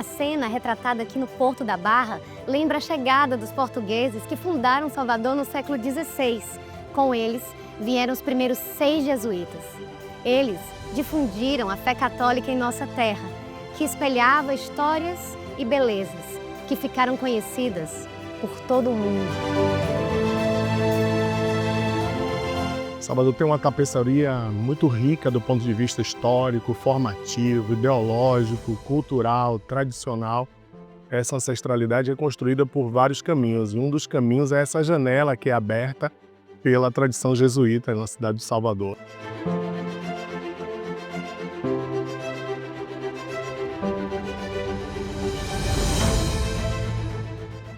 A cena retratada aqui no Porto da Barra lembra a chegada dos portugueses que fundaram Salvador no século XVI. Com eles, vieram os primeiros 6 jesuítas. Eles difundiram a fé católica em nossa terra, que espelhava histórias e belezas que ficaram conhecidas por todo o mundo. Salvador tem uma tapeçaria muito rica do ponto de vista histórico, formativo, ideológico, cultural, tradicional. Essa ancestralidade é construída por vários caminhos, e um dos caminhos é essa janela que é aberta pela tradição jesuíta na cidade de Salvador.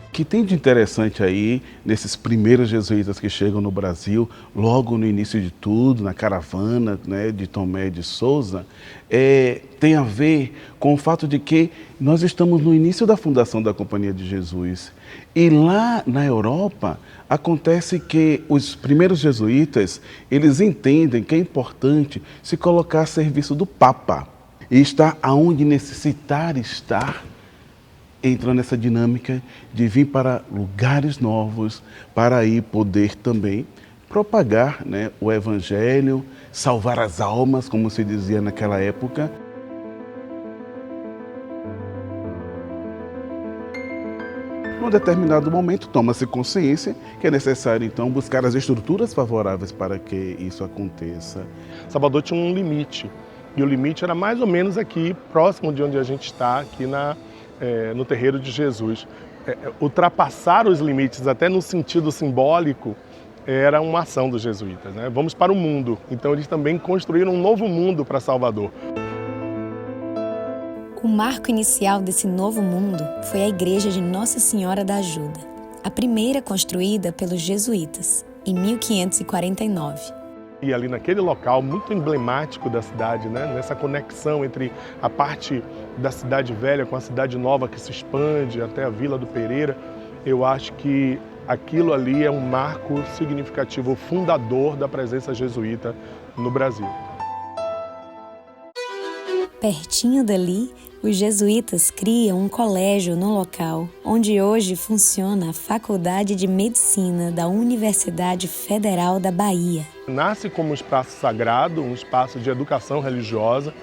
O que tem de interessante aí, nesses primeiros jesuítas que chegam no Brasil, logo no início de tudo, na caravana, né, de Tomé de Souza, tem a ver com o fato de que nós estamos no início da fundação da Companhia de Jesus. E lá na Europa, acontece que os primeiros jesuítas, eles entendem que é importante se colocar a serviço do Papa e estar aonde necessitar estar, entrando nessa dinâmica de vir para lugares novos, para aí poder também propagar, né, o Evangelho, salvar as almas, como se dizia naquela época. Num determinado momento, toma-se consciência que é necessário, então, buscar as estruturas favoráveis para que isso aconteça. Salvador tinha um limite, e o limite era mais ou menos aqui, próximo de onde a gente está, aqui no terreiro de Jesus. Ultrapassar os limites, até no sentido simbólico, era uma ação dos jesuítas, né? Vamos para o mundo. Então eles também construíram um novo mundo para Salvador. O marco inicial desse novo mundo foi a Igreja de Nossa Senhora da Ajuda, a primeira construída pelos jesuítas, em 1549. E ali naquele local muito emblemático da cidade, né? Nessa conexão entre a parte da cidade velha com a cidade nova que se expande até a Vila do Pereira, eu acho que aquilo ali é um marco significativo, fundador da presença jesuíta no Brasil. Pertinho dali, os jesuítas criam um colégio no local, onde hoje funciona a Faculdade de Medicina da Universidade Federal da Bahia. Nasce como um espaço sagrado, um espaço de educação religiosa,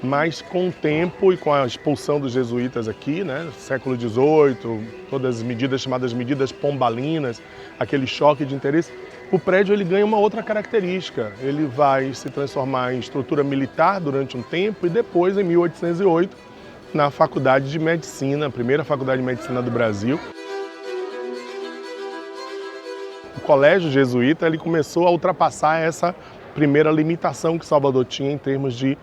mas com o tempo e com a expulsão dos jesuítas aqui, né, século XVIII, todas as medidas chamadas medidas pombalinas, aquele choque de interesse, o prédio ele ganha uma outra característica. Ele vai se transformar em estrutura militar durante um tempo e depois, em 1808, na Faculdade de Medicina, a primeira Faculdade de Medicina do Brasil. O colégio jesuíta ele começou a ultrapassar essa primeira limitação que Salvador tinha em termos de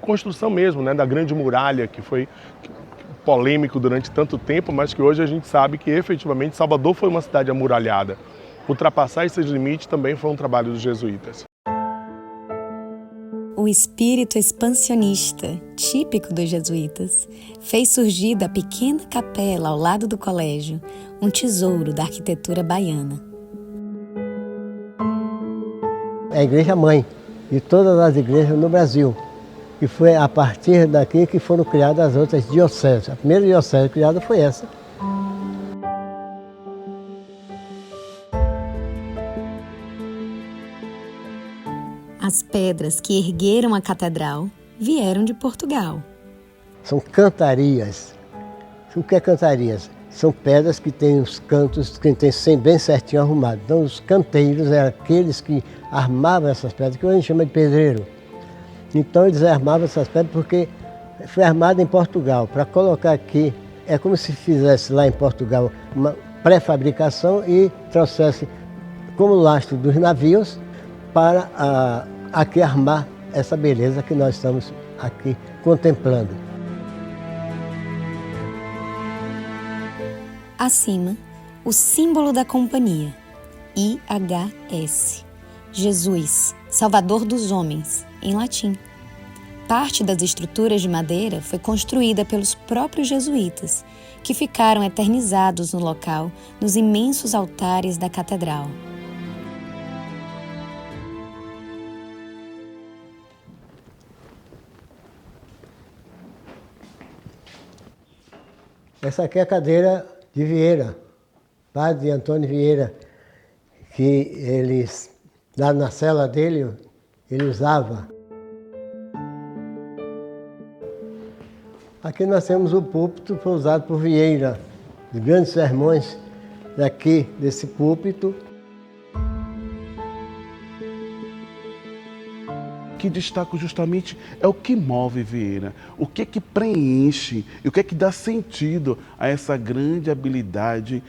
construção mesmo, né, da Grande Muralha, que foi polêmico durante tanto tempo, mas que hoje a gente sabe que efetivamente Salvador foi uma cidade amuralhada. Ultrapassar esses limites também foi um trabalho dos jesuítas. O espírito expansionista, típico dos jesuítas, fez surgir da pequena capela ao lado do colégio um tesouro da arquitetura baiana. É a igreja mãe de todas as igrejas no Brasil. E foi a partir daqui que foram criadas as outras dioceses. A primeira diocese criada foi essa. As pedras que ergueram a catedral vieram de Portugal. São cantarias. O que é cantarias? São pedras que têm os cantos que têm bem certinho arrumado. Então os canteiros eram aqueles que armavam essas pedras, que hoje a gente chama de pedreiro. Então eles armavam essas pedras porque foi armado em Portugal. Para colocar aqui, é como se fizesse lá em Portugal uma pré-fabricação e trouxesse como lastro dos navios para aqui armar essa beleza que nós estamos aqui contemplando. Acima, o símbolo da companhia, IHS, Jesus, Salvador dos Homens, em latim. Parte das estruturas de madeira foi construída pelos próprios jesuítas, que ficaram eternizados no local, nos imensos altares da catedral. Essa aqui é a cadeira de Vieira, padre Antônio Vieira, que eles, lá na cela dele, ele usava. Aqui nós temos o púlpito, foi usado por Vieira, os grandes sermões daqui, desse púlpito. Que destaco justamente é o que move Vieira, o que preenche e o que dá sentido a essa grande habilidade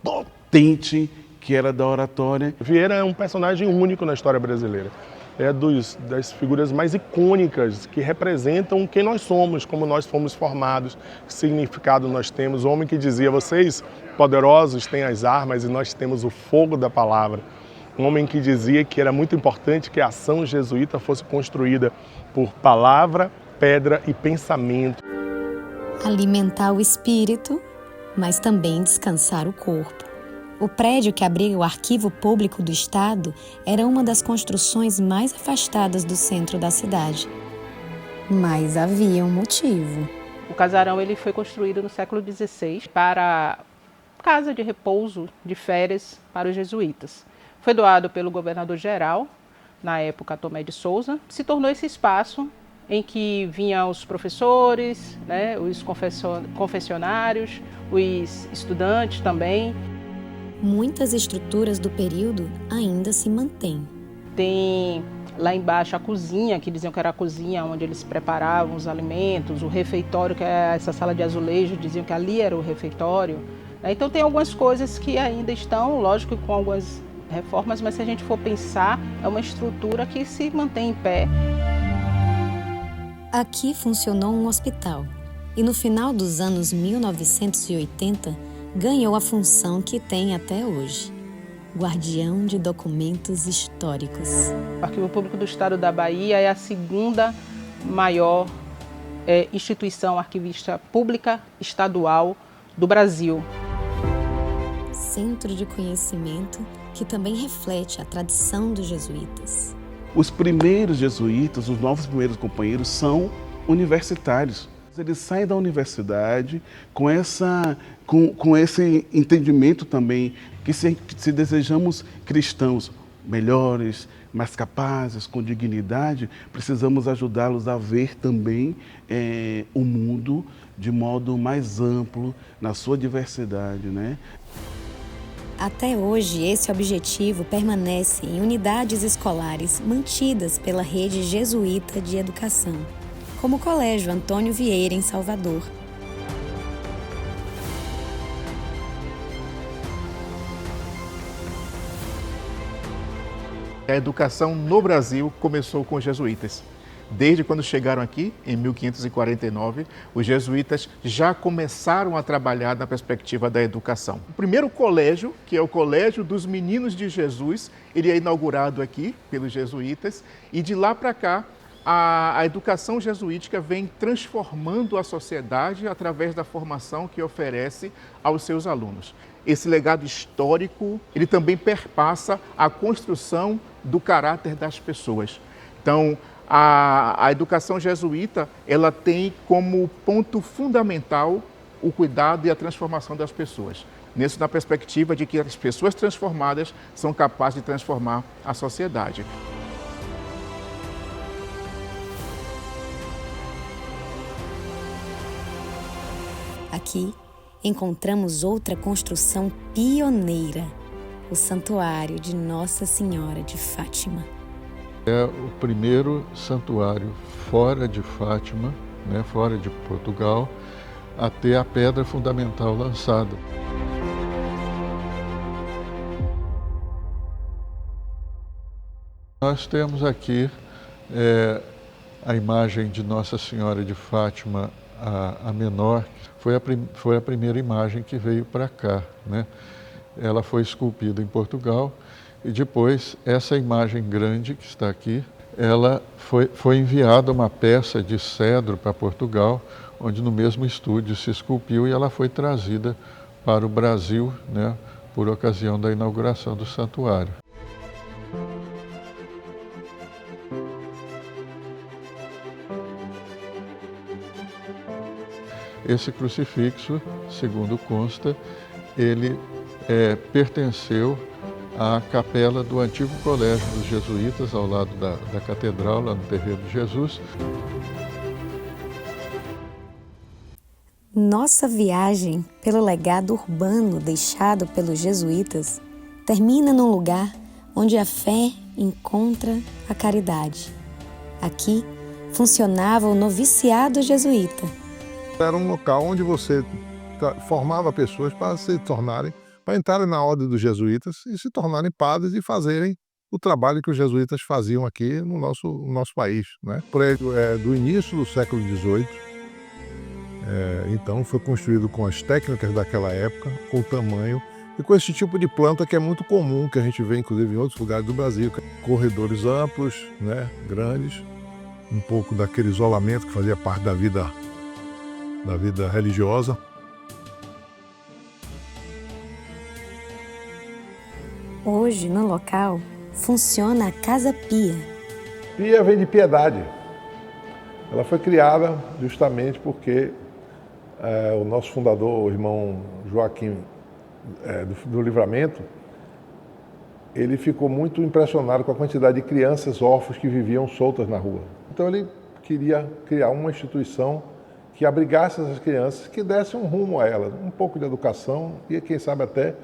potente que era da oratória. Vieira é um personagem único na história brasileira. É das figuras mais icônicas que representam quem nós somos, como nós fomos formados, que significado nós temos. O homem que dizia, vocês poderosos têm as armas e nós temos o fogo da palavra. Um homem que dizia que era muito importante que a ação jesuíta fosse construída por palavra, pedra e pensamento. Alimentar o espírito, mas também descansar o corpo. O prédio que abriga o Arquivo Público do Estado era uma das construções mais afastadas do centro da cidade. Mas havia um motivo. O casarão ele foi construído no século XVI para casa de repouso, de férias para os jesuítas. Foi doado pelo governador-geral, na época Tomé de Souza. Se tornou esse espaço em que vinham os professores, né, os confessionários, os estudantes também. Muitas estruturas do período ainda se mantêm. Tem lá embaixo a cozinha, que diziam que era a cozinha onde eles preparavam os alimentos, o refeitório, que é essa sala de azulejo, diziam que ali era o refeitório. Então tem algumas coisas que ainda estão, lógico, com algumas reformas, mas se a gente for pensar, é uma estrutura que se mantém em pé. Aqui funcionou um hospital e no final dos anos 1980 ganhou a função que tem até hoje, guardião de documentos históricos. O Arquivo Público do Estado da Bahia é a segunda maior instituição arquivista pública estadual do Brasil. Centro de conhecimento que também reflete a tradição dos jesuítas. Os primeiros jesuítas, os novos primeiros companheiros, são universitários. Eles saem da universidade com esse entendimento também que se desejamos cristãos melhores, mais capazes, com dignidade, precisamos ajudá-los a ver também o mundo de modo mais amplo, na sua diversidade, né? Até hoje, esse objetivo permanece em unidades escolares mantidas pela rede jesuíta de educação, como o Colégio Antônio Vieira, em Salvador. A educação no Brasil começou com os jesuítas. Desde quando chegaram aqui, em 1549, os jesuítas já começaram a trabalhar na perspectiva da educação. O primeiro colégio, que é o Colégio dos Meninos de Jesus, ele é inaugurado aqui pelos jesuítas, e de lá para cá, a educação jesuítica vem transformando a sociedade através da formação que oferece aos seus alunos. Esse legado histórico, ele também perpassa a construção do caráter das pessoas. Então, a educação jesuíta, ela tem como ponto fundamental o cuidado e a transformação das pessoas. Nisso, na perspectiva de que as pessoas transformadas são capazes de transformar a sociedade. Aqui encontramos outra construção pioneira, o Santuário de Nossa Senhora de Fátima. É o primeiro santuário fora de Fátima, né, fora de Portugal, a ter a pedra fundamental lançada. Nós temos aqui a imagem de Nossa Senhora de Fátima, a menor, foi a primeira imagem que veio para cá, né? Ela foi esculpida em Portugal e depois essa imagem grande que está aqui, ela foi enviada uma peça de cedro para Portugal, onde no mesmo estúdio se esculpiu e ela foi trazida para o Brasil, né, por ocasião da inauguração do santuário. esse crucifixo, segundo consta, ele pertenceu à capela do antigo colégio dos jesuítas, ao lado da catedral, lá no Terreiro de Jesus. Nossa viagem pelo legado urbano deixado pelos jesuítas termina num lugar onde a fé encontra a caridade. Aqui funcionava o noviciado jesuíta. Era um local onde você formava pessoas para para entrarem na ordem dos jesuítas e se tornarem padres e fazerem o trabalho que os jesuítas faziam aqui no nosso país, né? O prédio é do início do século XVIII. Então foi construído com as técnicas daquela época, com o tamanho e com esse tipo de planta que é muito comum, que a gente vê inclusive em outros lugares do Brasil. Corredores amplos, né, grandes, um pouco daquele isolamento que fazia parte da vida religiosa. Hoje, no local, funciona a Casa Pia. Pia vem de piedade. Ela foi criada justamente porque o nosso fundador, o irmão Joaquim do Livramento, ele ficou muito impressionado com a quantidade de crianças órfãs que viviam soltas na rua. Então ele queria criar uma instituição que abrigasse essas crianças, que desse um rumo a elas, um pouco de educação e, quem sabe, até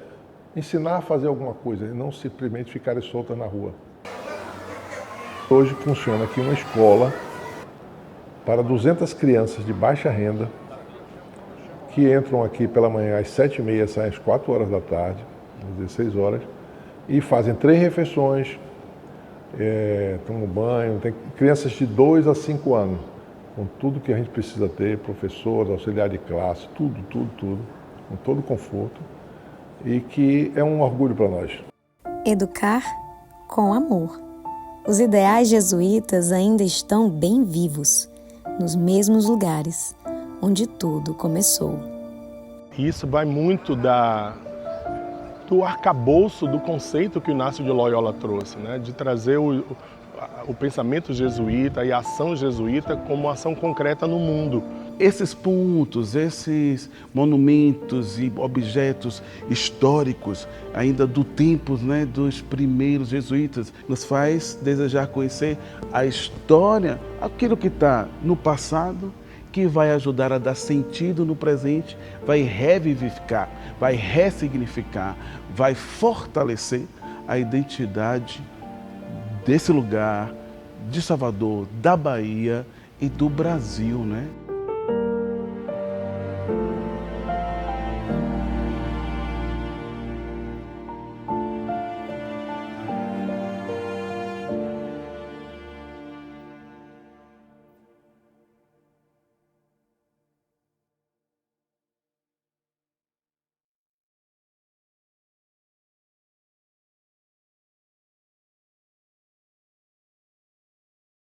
ensinar a fazer alguma coisa, e não simplesmente ficarem soltas na rua. Hoje funciona aqui uma escola para 200 crianças de baixa renda, que entram aqui pela manhã às 7h30, saem às 4 horas da tarde, às 16 horas, e fazem 3 refeições, tomam banho. Tem crianças de 2 a 5 anos, com tudo que a gente precisa ter, professor, auxiliar de classe, tudo, com todo conforto, e que é um orgulho para nós. Educar com amor. Os ideais jesuítas ainda estão bem vivos, nos mesmos lugares onde tudo começou. Isso vai muito do arcabouço do conceito que o Inácio de Loyola trouxe, né? De trazer o pensamento jesuíta e a ação jesuíta como ação concreta no mundo. Esses pontos, esses monumentos e objetos históricos ainda do tempo, né, dos primeiros jesuítas, nos faz desejar conhecer a história, aquilo que está no passado, que vai ajudar a dar sentido no presente, vai revivificar, vai ressignificar, vai fortalecer a identidade desse lugar, de Salvador, da Bahia e do Brasil, né?